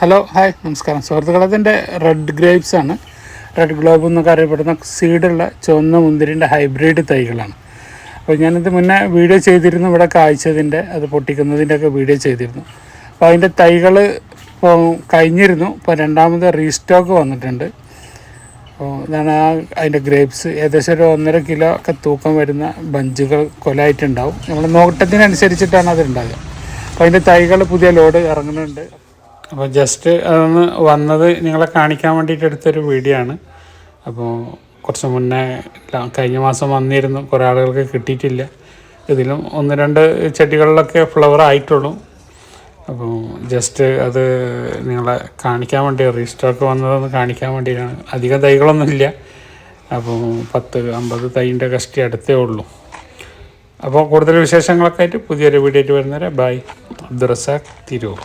Hello hi നമസ്കാരം സുഹൃത്തുക്കളെ, ഇതിൻ്റെ റെഡ് ഗ്രേപ്സ് ആണ്. റെഡ് ഗ്ലോബ് എന്നൊക്കെ അറിയപ്പെടുന്ന സീഡുള്ള ചുവന്ന മുന്തിരിൻ്റെ ഹൈബ്രിഡ് തൈകളാണ്. അപ്പോൾ ഞാനിത് മുന്നേ വീഡിയോ ചെയ്തിരുന്നു, ഇവിടെ കായ്ച്ചതിൻ്റെ അത് പൊട്ടിക്കുന്നതിൻ്റെ ഒക്കെ വീഡിയോ ചെയ്തിരുന്നു. അപ്പോൾ അതിൻ്റെ തൈകൾ ഇപ്പോൾ കഴിഞ്ഞിരുന്നു. ഇപ്പോൾ രണ്ടാമത് റീസ്റ്റോക്ക് വന്നിട്ടുണ്ട്. അപ്പോൾ ഇതാണ് അതിൻ്റെ ഗ്രേപ്സ്. ഏകദേശം ഒരു 1.5 കിലോ ഒക്കെ തൂക്കം വരുന്ന ബഞ്ചുകൾ കൊലയായിട്ടുണ്ടാവും. നമ്മൾ നോട്ടത്തിനനുസരിച്ചിട്ടാണ് അത് ഉണ്ടാകുക. അപ്പോൾ അതിൻ്റെ തൈകൾ പുതിയ ലോഡ് ഇറങ്ങുന്നുണ്ട്. അപ്പോൾ ജസ്റ്റ് അതൊന്ന് വന്നത് നിങ്ങളെ കാണിക്കാൻ വേണ്ടിയിട്ട് എടുത്തൊരു വീഡിയോ ആണ്. അപ്പോൾ കുറച്ച് മുന്നേ കഴിഞ്ഞ മാസം വന്നിരുന്നു, കുറേ ആളുകൾക്ക് കിട്ടിയിട്ടില്ല. ഇതിലും 1-2 ചെടികളിലൊക്കെ ഫ്ലവർ ആയിട്ടുള്ളൂ. അപ്പോൾ ജസ്റ്റ് അത് നിങ്ങളെ കാണിക്കാൻ വേണ്ടി, റീസ്റ്റോക്ക് വന്നതെന്ന് കാണിക്കാൻ വേണ്ടിയിട്ടാണ്. അധികം തൈകളൊന്നുമില്ല. അപ്പോൾ 10-50 തൈൻ്റെ കഷ്ടി അടുത്തേ ഉള്ളൂ. അപ്പോൾ കൂടുതൽ വിശേഷങ്ങളൊക്കെ ആയിട്ട് പുതിയൊരു വീഡിയോ ആയിട്ട് വരുന്നവരെ ബൈ. അബ്ദുറസാഖ് തിരൂർ.